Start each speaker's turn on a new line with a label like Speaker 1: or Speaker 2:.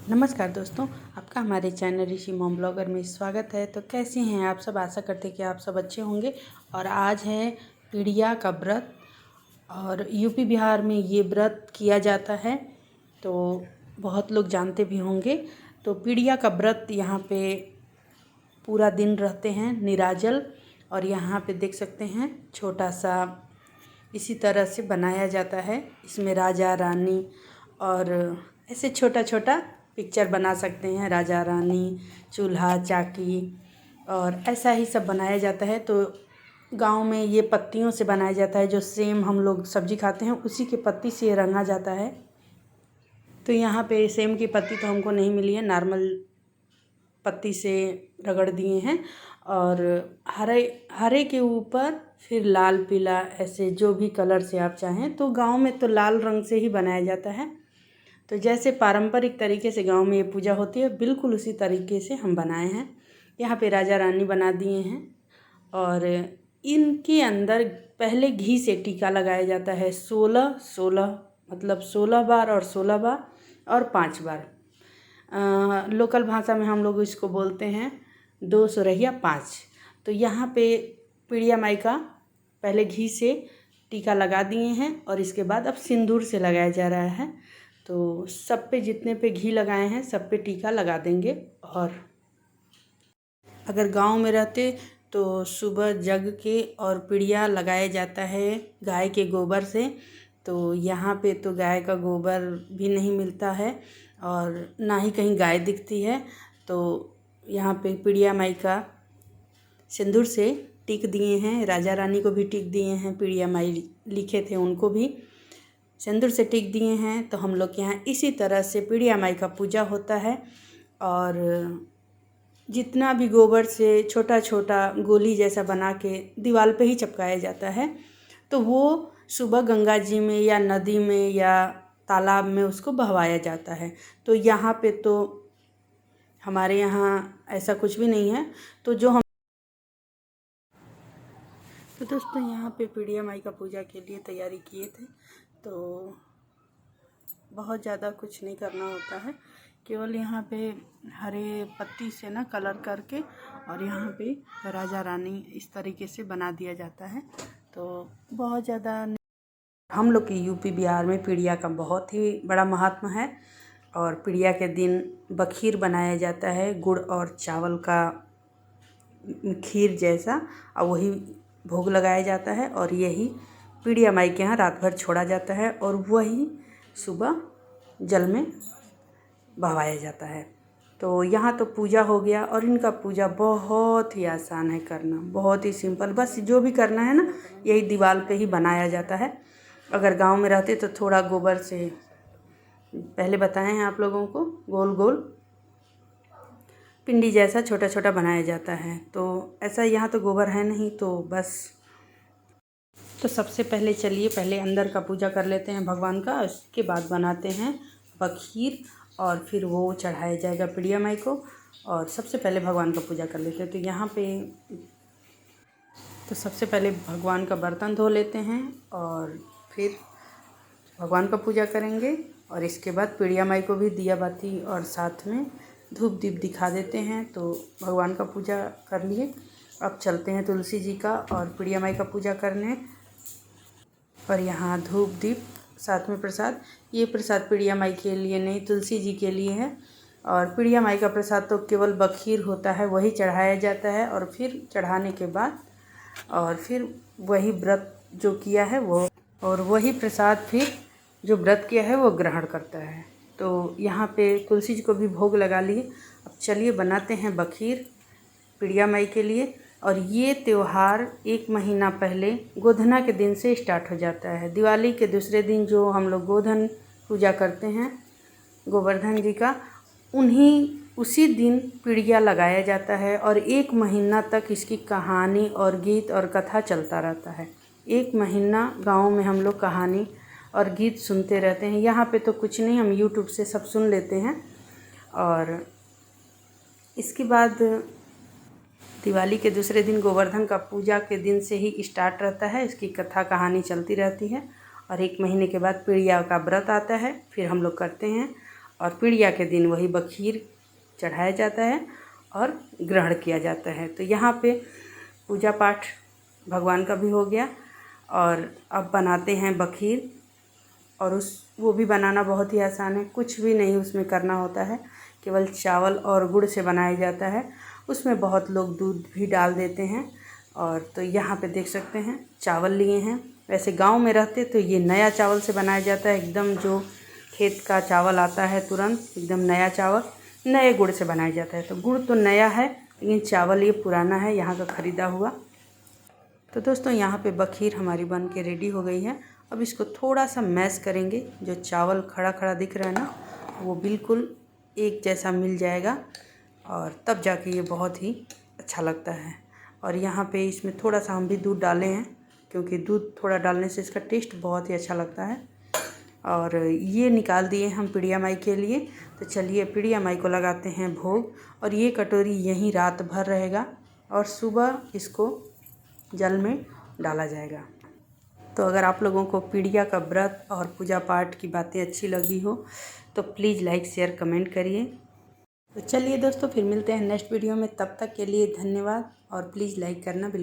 Speaker 1: नमस्कार दोस्तों, आपका हमारे चैनल ऋषि मॉम ब्लॉगर में स्वागत है। तो कैसे हैं आप सब? आशा करते हैं कि आप सब अच्छे होंगे। और आज है पीड़िया का व्रत और यूपी बिहार में ये व्रत किया जाता है, तो बहुत लोग जानते भी होंगे। तो पीड़िया का व्रत यहाँ पे पूरा दिन रहते हैं निराजल। और यहाँ पे देख सकते हैं छोटा सा इसी तरह से बनाया जाता है। इसमें राजा रानी और ऐसे छोटा छोटा पिक्चर बना सकते हैं, राजा रानी, चूल्हा चाकी और ऐसा ही सब बनाया जाता है। तो गांव में ये पत्तियों से बनाया जाता है, जो सेम हम लोग सब्जी खाते हैं उसी के पत्ती से ये रंगा जाता है। तो यहाँ पे सेम की पत्ती तो हमको नहीं मिली है, नॉर्मल पत्ती से रगड़ दिए हैं। और हरे हरे के ऊपर फिर लाल पीला ऐसे जो भी कलर से आप चाहें। तो गांव में तो लाल रंग से ही बनाया जाता है। तो जैसे पारंपरिक तरीके से गांव में ये पूजा होती है, बिल्कुल उसी तरीके से हम बनाए हैं। यहाँ पे राजा रानी बना दिए हैं और इनके अंदर पहले घी से टीका लगाया जाता है 16 मतलब 16 बार और 16 बार और 5 बार। लोकल भाषा में हम लोग इसको बोलते हैं 2 सुरहिया 5। तो यहाँ पे पीड़िया माई का पहले घी से टीका लगा दिए हैं और इसके बाद अब सिंदूर से लगाया जा रहा है। तो सब पे जितने पे घी लगाए हैं सब पे टीका लगा देंगे। और अगर गांव में रहते तो सुबह जग के और पीड़िया लगाया जाता है गाय के गोबर से। तो यहाँ पे तो गाय का गोबर भी नहीं मिलता है और ना ही कहीं गाय दिखती है। तो यहाँ पे पीड़िया माई का सिंदूर से टिक दिए हैं, राजा रानी को भी टिक दिए हैं, पीड़िया माई लिखे थे उनको भी सिंदूर से टिक दिए हैं। तो हम लोग यहाँ इसी तरह से पीड़िया माई का पूजा होता है। और जितना भी गोबर से छोटा छोटा गोली जैसा बना के दीवार पे ही चिपकाया जाता है, तो वो सुबह गंगा जी में या नदी में या तालाब में उसको बहवाया जाता है। तो यहाँ पे तो हमारे यहाँ ऐसा कुछ भी नहीं है। तो दोस्तों यहाँ पे पीड़िया माई का पूजा के लिए तैयारी किए थे। तो बहुत ज़्यादा कुछ नहीं करना होता है, केवल यहाँ पे हरे पत्ती से ना कलर करके और यहाँ पे राजा रानी इस तरीके से बना दिया जाता है। तो बहुत ज़्यादा हम लोग के यूपी बिहार में पीड़िया का बहुत ही बड़ा महात्मा है। और पीड़िया के दिन बखीर बनाया जाता है, गुड़ और चावल का खीर जैसा, और वही भोग लगाया जाता है। और यही पीड़िया माई के यहाँ रात भर छोड़ा जाता है और वही सुबह जल में बहाया जाता है। तो यहाँ तो पूजा हो गया। और इनका पूजा बहुत ही आसान है करना, बहुत ही सिंपल। बस जो भी करना है ना, यही दीवार पे ही बनाया जाता है। अगर गांव में रहते तो थोड़ा गोबर से पहले बताए हैं आप लोगों को, गोल गोल पिंडी जैसा छोटा छोटा बनाया जाता है। तो ऐसा यहाँ तो गोबर है नहीं, तो बस। तो सबसे पहले चलिए पहले अंदर का पूजा कर लेते हैं भगवान का, उसके बाद बनाते हैं बखीर और फिर वो चढ़ाया जाएगा पीड़िया माई को। और सबसे पहले भगवान का पूजा कर लेते हैं। तो यहाँ पे तो सबसे पहले भगवान का बर्तन धो लेते हैं और फिर भगवान का पूजा करेंगे। और इसके बाद पीड़िया माई को भी दिया बाती और साथ में धूप दीप दिखा देते हैं। तो भगवान का पूजा कर लिए। अब चलते हैं तुलसी जी का और पीड़िया माई का पूजा करने। और यहाँ धूप दीप साथ में प्रसाद, ये प्रसाद पीड़िया माई के लिए नहीं, तुलसी जी के लिए है। और पीड़िया माई का प्रसाद तो केवल बखीर होता है, वही चढ़ाया जाता है। और फिर चढ़ाने के बाद और फिर वही व्रत जो किया है वो, और वही प्रसाद फिर जो व्रत किया है वो ग्रहण करता है। तो यहाँ पे तुलसी जी को भी भोग लगा लिए। अब चलिए बनाते हैं बखीर पीड़िया माई के लिए। और ये त्यौहार 1 महीना पहले गोधना के दिन से स्टार्ट हो जाता है। दिवाली के दूसरे दिन जो हम लोग गोधन पूजा करते हैं गोवर्धन जी का, उसी दिन पीड़िया लगाया जाता है। और 1 महीना तक इसकी कहानी और गीत और कथा चलता रहता है। 1 महीना गाँव में हम लोग कहानी और गीत सुनते रहते हैं। यहाँ पे तो कुछ नहीं, हम यूट्यूब से सब सुन लेते हैं। और इसके बाद दिवाली के दूसरे दिन गोवर्धन का पूजा के दिन से ही स्टार्ट रहता है, इसकी कथा कहानी चलती रहती है। और 1 महीने के बाद पीड़िया का व्रत आता है, फिर हम लोग करते हैं। और पीड़िया के दिन वही बखीर चढ़ाया जाता है और ग्रहण किया जाता है। तो यहाँ पे पूजा पाठ भगवान का भी हो गया और अब बनाते हैं बखीर। और वो भी बनाना बहुत ही आसान है, कुछ भी नहीं उसमें करना होता है, केवल चावल और गुड़ से बनाया जाता है। उसमें बहुत लोग दूध भी डाल देते हैं। और तो यहाँ पे देख सकते हैं चावल लिए हैं। वैसे गांव में रहते तो ये नया चावल से बनाया जाता है, एकदम जो खेत का चावल आता है तुरंत, एकदम नया चावल नए गुड़ से बनाया जाता है। तो गुड़ तो नया है लेकिन चावल ये पुराना है, यहाँ का ख़रीदा हुआ। तो दोस्तों यहाँ पे बखीर हमारी बन के रेडी हो गई है। अब इसको थोड़ा सा मैश करेंगे, जो चावल खड़ा खड़ा दिख रहा है ना, वो बिल्कुल एक जैसा मिल जाएगा और तब जाके ये बहुत ही अच्छा लगता है। और यहाँ पे इसमें थोड़ा सा हम भी दूध डाले हैं, क्योंकि दूध थोड़ा डालने से इसका टेस्ट बहुत ही अच्छा लगता है। और ये निकाल दिए हम पिड़िया माई के लिए। तो चलिए पिड़िया माई को लगाते हैं भोग। और ये कटोरी यहीं रात भर रहेगा और सुबह इसको जल में डाला जाएगा। तो अगर आप लोगों को पिड़िया का व्रत और पूजा पाठ की बातें अच्छी लगी हो तो प्लीज़ लाइक शेयर कमेंट करिए। तो चलिए दोस्तों फिर मिलते हैं नेक्स्ट वीडियो में, तब तक के लिए धन्यवाद और प्लीज़ लाइक करना बिल्कुल